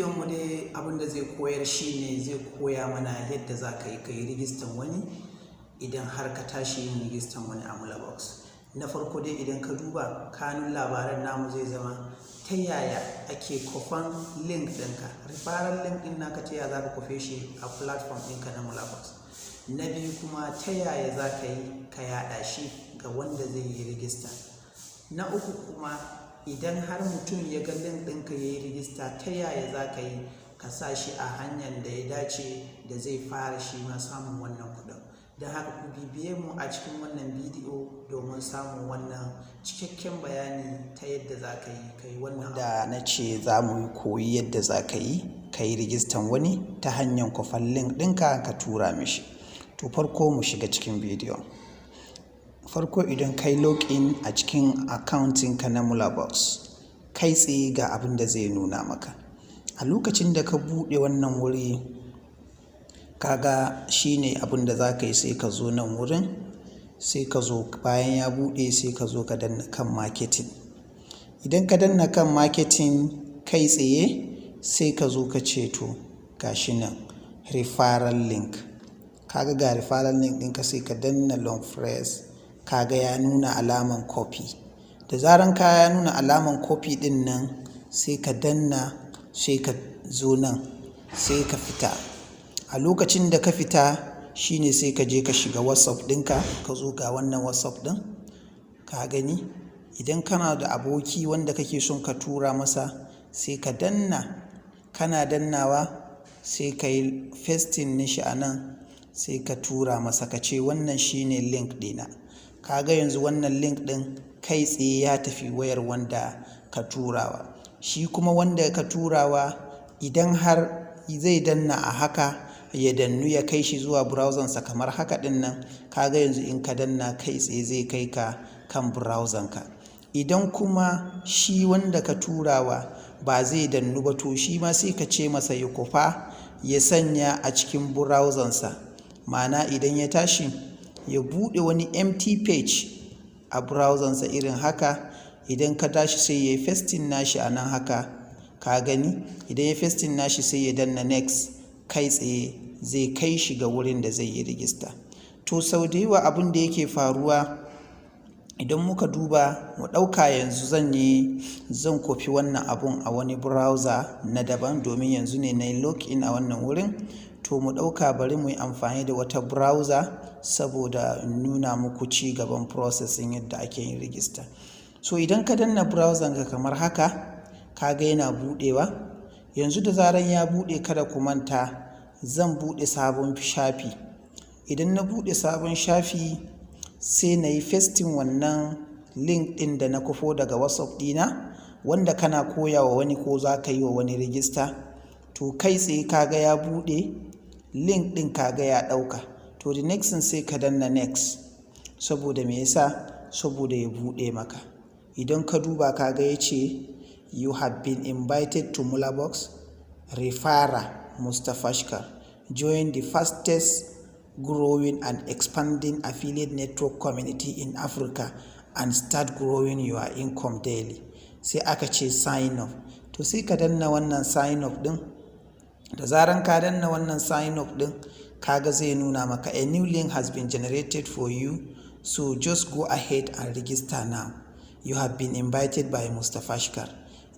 bidiyon mu dai abinda zai koyar shine zai koya mana yadda za ka yi rijistan wani idan har ka tashi yin rijistan wani a Mulabox. Na farko dai idan ka duba kanun labaran namu zai zama ta yaya ake kwafan link ɗinka, referral link ɗin naka ta yaya za ka kwafe shi a platform ɗinka na Mulabox. Na biyu kuma ta yaya za ka yi ka yaɗa shi ga wanda zai yi rijista. Na uku kuma idan har mutum ya ga link ɗinka ya yi rijista ta yaya za ka yi ka sa shi a hanyar da ya dace da zai fara shi ma samun wannan kuɗin. Don haka ku bibiye mu a cikin wannan bidiyo domin samun wannan cikakken bayani ta yadda za ka yi wannan da na ce za mu koyi yadda za ka yi rijistan wani ta hanyar kwafan link ɗinka ka tura mishi. To farko mu shiga cikin bidiyon. Farko idan kai login a cikin accountinka na Mulabox, kai tsaye ga abin da zai nuna maka. A lokacin da ka buɗe wannan wuri, kaga shine abin da za ka yi, sai ka zo nan wurin, sai ka zo bayan ya buɗe sai ka zo ka danna kan marketing. Idan ka danna kan marketing kai tsaye sai ka zo ka ce to gashi nan referral link. Kaga ga referral link ɗinka sai ka danna long press. Kaga ya nuna alaman copy. Da zaran ka ya nuna alaman copy din nan sai ka danna, sai ka zo nan sai ka fita. A lokacin da ka fita shine sai ka je ka shiga WhatsApp ɗinka, ka zo ga wannan WhatsApp ɗin ka gani. Idan kana da aboki wanda kake son ka tura masa sai ka danna, kana dannawa sai ka yi pasting nishi a nan sai ka tura masa ka ce wannan shine link ɗina. Kaga yanzu wannan link ɗin kai tsaye ya tafi wayar wanda ka turawa. Shi kuma wanda ka turawa idan har zai danna a haka ya dannu ya kai shi zuwa browsersa kamar haka ɗin nan, kaga yanzu in ka danna kai tsaye zai kai ka kan browserka. Idan kuma shi wanda ka turawa ba zai dannu ba, to shi ma sai ka ce masa ya kwafa ya sanya a cikin browsersa. Ma'ana idan ya tashi ya buɗe wani empty page a browsersa irin haka. Idan ka tashi sai ya yi pasting nashi a nan haka, ka gani. Idan ya pasting nashi sai ya danna next, kai tsaye zai kai shi ga wurin da zai yi rijista. To sau da yawa abin da yake faruwa idan muka duba, mu ɗauka yanzu zan kofi wannan abun a wani browser na daban domin yanzu ne na yi login a wannan wurin. To mu ɗauka bari mu yi amfani da wata browser saboda nuna muku ci gaban processing yadda ake yin rijista. So idan ka danna browser ka kamar haka, kaga yana buɗewa. Yanzu da zaran ya buɗe, kada ku manta zan buɗe sabon shafi. Idan na buɗe sabon shafi sai na yi pasting wannan link ɗin da na kwafo daga WhatsApp ɗina wanda kana koya wa wani ko za ka yi wa wani rijista. To kai tsaye kaga ya buɗe link ɗin, kaga ya ɗauka. To the next thing sai ka danna next. Saboda me yasa? Saboda ya buɗe maka. Idan ka duba kaga ya ce you have been invited to Mulabox referrer Mustapha Shkar. Join the fastest growing and expanding affiliate network community in Africa and start growing your income daily. Sai aka ce sign up. To sai ka danna wannan sign up ɗin. Da zaran ka danna wannan sign up ɗin, kaga zai nuna maka a new link has been generated for you, so just go ahead and register now. You have been invited by Mustapha Shkar.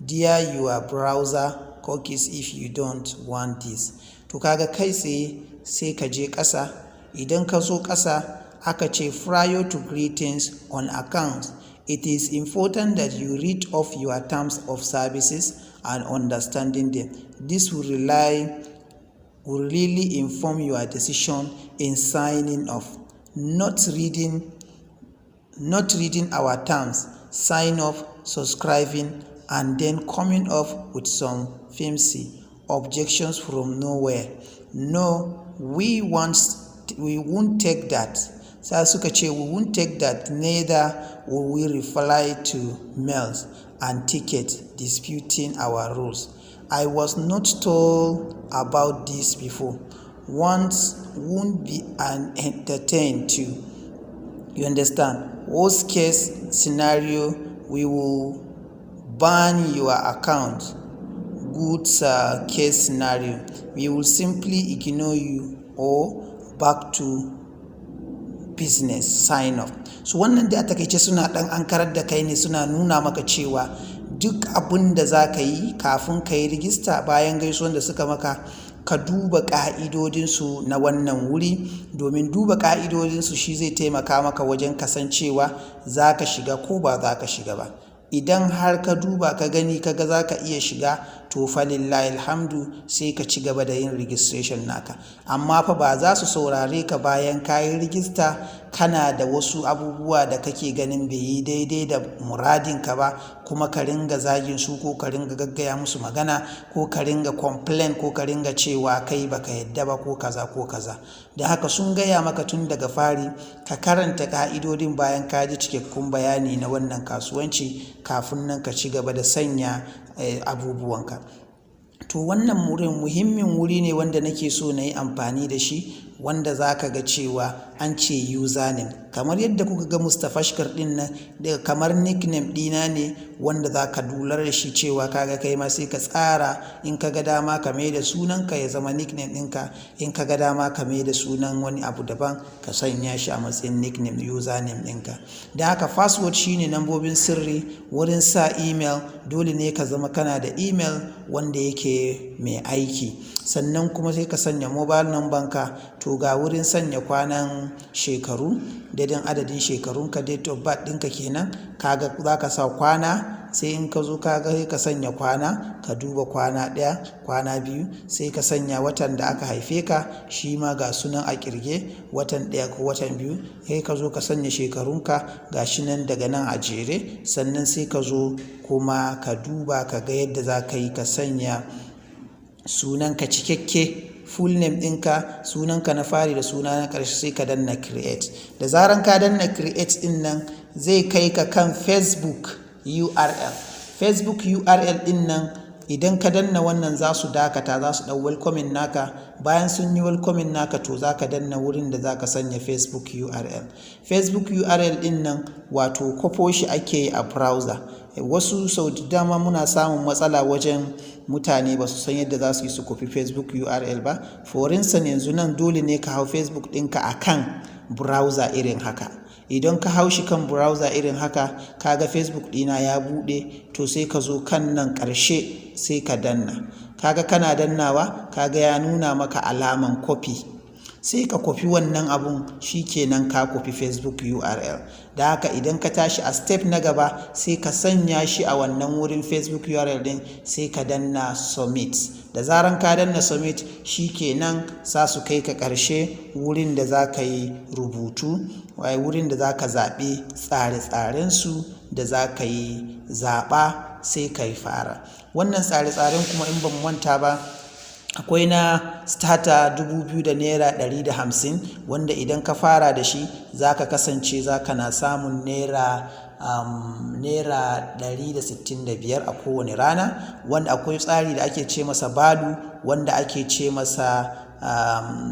Dear your browser cookies if you don't want this. To kaga kai sai ka je ƙasa. Idan ka zo ƙasa aka ce prior to greetings on account, it is important that you read off your terms of services and understanding them. This will really inform your decision in signing off. Not reading our terms, sign off, subscribing, and then coming up with some flimsy objections from nowhere. No, we won't take that. Sai suka ce we won't take that, neither will we reply to mails and tickets disputing our rules. I was not told about this before. Once won't be entertained to. You understand? Worst case scenario, we will ban your account. good case scenario, we will simply ignore you or back to business sign off. So wannan da a takaice suna dan ankarar da kai ne, suna nuna maka cewa duk abin da za ka yi kafin ka yi rijista bayan gaisuwan da suka maka, ka duba ƙa'idodinsu na wannan wuri, domin duba ƙa'idodinsu shi zai taimaka maka wajen kasancewa za ka shiga ko ba za ka shiga ba. Idan har ka duba ka gani kaga za ka iya shiga, to fa lillahi alhamdu sai ka ci gaba da yin registration naka. Amma fa ba za su saurare ka bayan ka yi rijista kana da wasu abubuwa da kake ganin bai yi daidai da muradinka ba, kuma ka ringa zagin su ko ka ringa gaggaya musu magana ko ka ringa complain ko ka ringa cewa kai baka yadda ba ko kaza ko kaza. Da haka sun gaya maka tun daga fari ka karanta ka'idodin bayan ka ji cikakkun bayani na wannan kasuwanci kafin nan ka ci gaba da sanya abubuwanka. To wannan muhimmin wuri ne wanda nake so na yi amfani da shi, wanda za ka ga cewa an ce username, kamar yadda kuka ga Mustafashkar din nan daga kamar nickname dina ne, wanda za ka dular da shi cewa kaga kai ma sai ka tsara, in ka ga dama ka mai da sunanka ya zama nickname ɗinka, in ka ga dama ka mai da sunan wani abu daban ka sanya shi a matsayin nickname username ɗinka. Da haka password shine nambobin sirri. Wurin sa email dole ne ka zama kana da email wanda yake mai aiki, sannan kuma sai ka sanya mobile number ka. To ga wurin sanya kwanan shekaru, daidai adadin shekarunka, date of birth ɗinka kenan, kaga za ka sa kwana, sai in ka zo kaga sai ka sanya kwana, ka duba kwana 1 kwana 2, sai ka sanya watan da aka haife ka, shi ma ga sunan a kirge, watan 1 ko watan 2, sai ka zo ka sanya shekarunka ga shi nan daga nan a jere, sannan sai ka zo kuma ka duba ka ga yadda za ka yi ka sanya sunanka cikakke, full name ɗinka, sunanka na fari da suna na ƙarshe, sai ka danna create. Da zaran ka danna create ɗin nan zai kai ka kan Facebook URL. Facebook URL ɗin nan idan ka danna wannan za su dakata, za su ɗau welcoming naka. Bayan sun yi welcoming naka, to za ka danna wurin da za ka sanya Facebook URL. Facebook URL ɗin nan wato kwafo shi ake yi a browser. Wasu sau da dama muna samun matsala wajen mutane ba su san yadda za su yi su kofi Facebook URL ba. For instance, yanzu nan dole ne ka hau Facebook ɗinka a kan browser irin haka. Idan ka hau shi kan browser irin haka, kaga Facebook ɗina ya buɗe, to sai ka zo kan nan ƙarshe sai ka danna. Kaga kana dannawa, kaga ya nuna maka alaman copy, sai ka kofi wannan abun, shi kenan ka kofi Facebook URL. Da haka idan ka tashi a step na gaba sai ka sanya shi a wannan wurin Facebook URL din, sai ka danna submit. Da zaran ka danna submit, shi kenan sa su kai ka ƙarshe wurin da za ka yi rubutu, wurin da za ka zaɓi tsare-tsarensu da za ka yi zaɓa, sai ka yi fara. Wannan tsare-tsaren kuma in ban manta ba, akwai na starter 2000 naira 150, wanda idan ka fara da shi za ka kasance za ka na samun naira 165 a kowane rana. Wanda akwai tsari da ake ce masa balu, wanda ake ce masa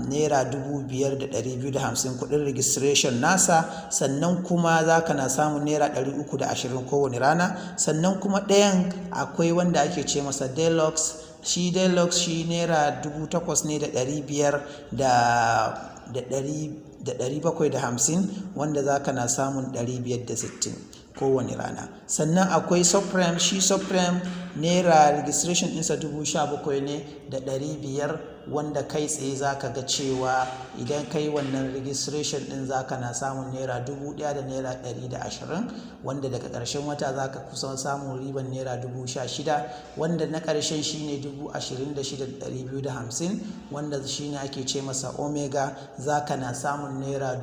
naira 5250 kudin registration nasa, sannan kuma za ka na samun naira 320 kowane rana. Sannan kuma ɗayan akwai wanda ake ce masa deluxe. Shi deluxe shi naira 8,500 wanda za ka na samun 560 kowane rana. Sannan akwai supreme. Shi supreme naira registration ɗinsa 17,500, wanda kai tsaye za ka ga cewa idan kai wannan registration ɗin za ka na samun naira 1,000 da naira 120, wanda daga ƙarshen wata za ka kusan samun riban naira 16,000, wanda na ƙarshen shi ne 26,250, wanda shi ne ake ce masa omega, za ka na samun naira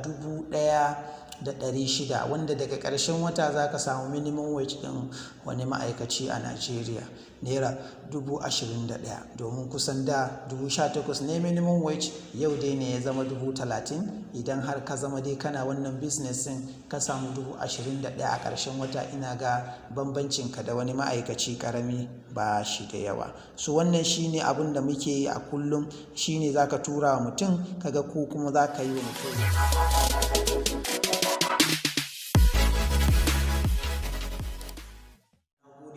1,600, wanda daga ƙarshen wata za ka samu minimum wage ɗin wani ma'aikaci a Najeriya naira 21,000, domin kusan da 18,000 ne minimum wage, yau dai ne ya zama 30,000. Idan har ka zama dai kana wannan business ɗin ka samu 21,000 a ƙarshen wata, ina ga bambancinka da wani ma'aikaci ƙarami ba shi da yawa. So wannan shine abin da muke yi a kullum, shine za ka tura wa mutum kaga ko kuma za ka yi wa mutum.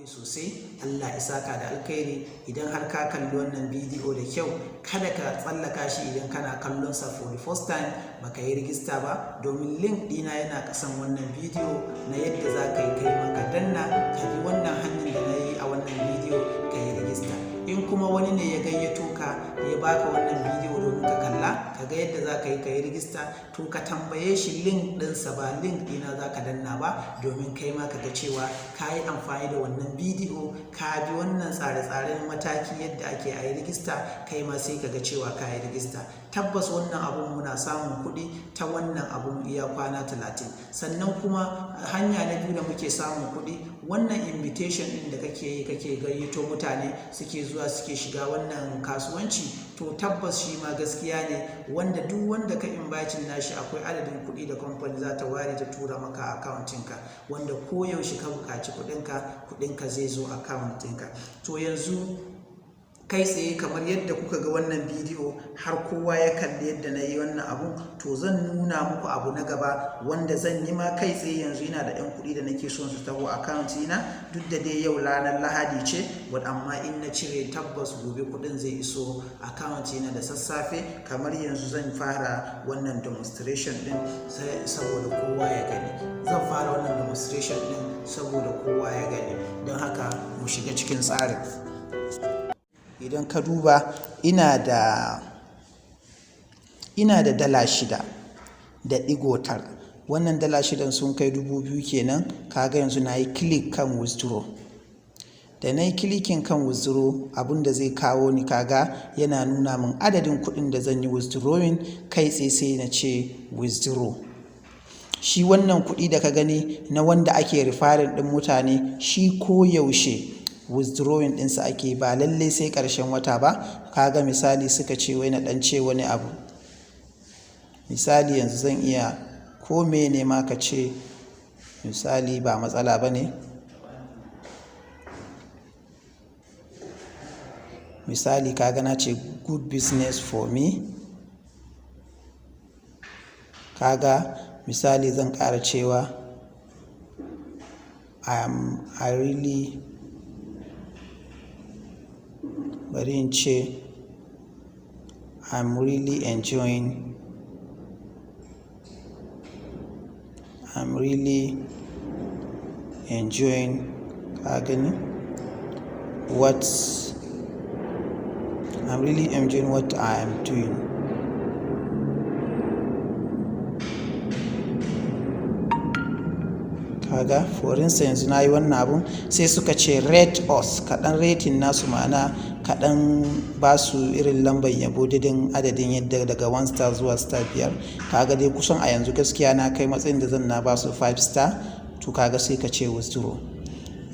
sosai. Allah Allah isaka da alkhairi. Idan har ka kalli wannan bidiyo da kyau, kada ka tsallaka shi idan kana kallon sa for the first time baka yi rijista ba, domin link dina yana kasan wannan bidiyo na yadda za ka yi kai ma ka danna ka bi wannan hanyar da na yi a wannan bidiyo ka yi rijista. In kuma wani ne ya gayyato ka ya baka wannan bidiyo domin ka kalla ka ga yadda za ka yi rijista, to ka tambaye shi link ɗinsa ba link ɗina za ka danna ba, domin kai ma ka ga cewa ka yi amfani da wannan bidiyo ka bi wannan tsare-tsaren mataki yadda ake a yi rijista, kai ma sai ka ga cewa ka yi rijista. Tabbas wannan abun muna samun kuɗi ta wannan abun iya kwana 30. Sannan kuma hanya na biyu da muke samun kuɗi, wannan invitation ɗin da kake yi kake gayyato mutane suke zuwa suke shiga wannan kasuwanci, to tabbas shi ma gaskiya ne, wanda duk wanda ka invite nashi akwai adadin kuɗi da kamfani za ta ware ta tura maka a accountinka, wanda koyaushe ka buƙaci kuɗinka zai zo accountinka. To yanzu kai tsaye kamar yadda kuka ga wannan bidiyo har kowa ya kalli yadda na yi wannan abu, to zan nuna muku abu na gaba wanda zan yi ma kai tsaye. Yanzu ina da 'yan kuɗi da nake son su taho account ina, duk da dai yau ranar Lahadi ce, amma in na cire tabbas gobe kuɗin zai iso account ina da sassafe. Kamar yanzu zan fara wannan demonstration din saboda kowa ya gani. Zan fara wannan demonstration din saboda kowa ya gani, don haka mu shiga cikin tsarin. Idan ka duba ina da $6.9. Wannan $6 sun kai 2,000 kenan. Kaga yanzu na yi click kan withdraw. Da na yi clicking kan withdraw, abinda zai kawo ni kaga yana nuna min adadin kuɗin da zan yi withdrawing. Kai tsaye sai na ce withdraw. Shi wannan kuɗi da ka gani na wanda ake referring ɗin mutane, shi koyaushe withdrawing ɗinsa ake, ba lallai sai ƙarshen wata ba. Kaga misali suka ce wai na ɗan ce wani abu, misali yanzu zan iya ko mene ma ka ce, misali ba matsala ba ne. Misali kaga na ce good business for me. Kaga misali zan ƙara cewa I really, bari in ce I'm really enjoying ka gani what I am doing. Kaga for instance yanzu na yi wannan abun, sai suka ce rate us, kaɗan rating nasu, ma'ana kaɗan ba su irin lambar yabo didin adadin yadda daga 1 star zuwa star 5. Kaga dai kusan a yanzu gaskiya na kai matsayin da zan na ba su 5 star. To kaga sai ka ce withdraw.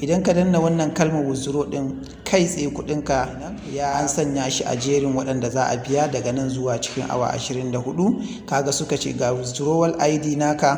Idan ka danna wannan kalmar withdraw din, kai tsaye kuɗinka ya an sanya shi a jerin waɗanda za a biya daga nan zuwa cikin awa 24. Kaga suka ce ga withdrawal ID naka.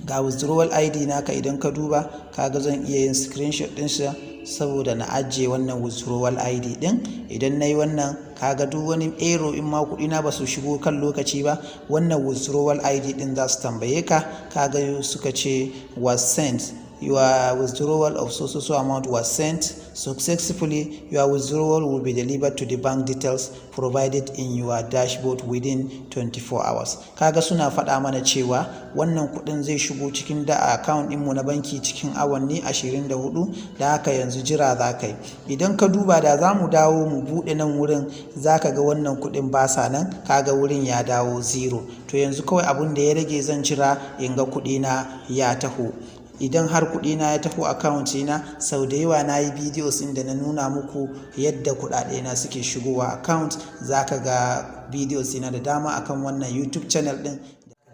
Idan ka duba kaga zan iya yin screenshot ɗinsa saboda na ajiye wannan withdrawal ID ɗin. Idan na yi wannan, kaga duk wani error in ma kuɗina ba su shigo kan lokaci ba, wannan withdrawal ID ɗin za su tambaye ka. Kaga suka ce was sent, your withdrawal of so amount was sent successfully. Your withdrawal will be delivered to the bank details provided in your dashboard within 24 hours. Kaga suna faɗa mana cewa wannan kuɗin zai shigo cikin da account ɗinmu na banki cikin awanni 24. da haka yanzu jira za ka yi. Idan ka duba da za mu dawo mu buɗe nan wurin, za ka ga wannan kuɗin ba sa nan. Kaga wurin ya dawo 0. To yanzu kawai abun da ya rage zan jira in ga kuɗina ya taho. Idan har kuɗina ya taho account na, sau da yawa na yi videos inda na nuna muku yadda kuɗaɗe na suke shigowa account. Za ka ga videos na da dama akan wannan YouTube channel ɗin,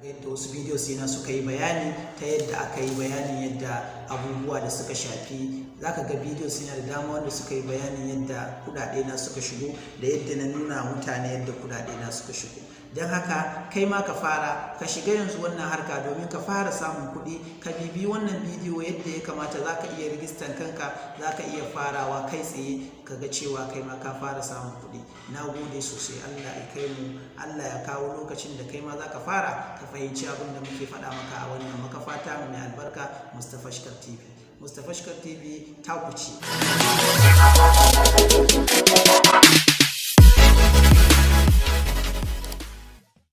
yadda wasu videos na suka yi bayani ta yadda aka yi bayanin yadda abubuwa da suka shafi. Za ka ga videos na da dama wanda suka yi bayanin yadda kuɗaɗe na suka shigo da yadda na nuna mutane yadda kuɗaɗe na suka shigo. Don haka kai ma ka fara, ka shiga yanzu wannan harka domin ka fara samun kuɗi. Ka bibi wannan bidiyo yadda ya kamata. Za ka iya rijistan kanka, za ka iya farawa kai tsaye ka ga cewa kai ma ka fara samun kuɗi. Na gode sosai. Allah ya kai mu, Allah ya kawo lokacin da kai ma za ka fara ka fahimci abin da muke faɗa maka a wannan makafata mai albarka, Mustapha Shikar TV. Mustapha Shikar TV ta kuce.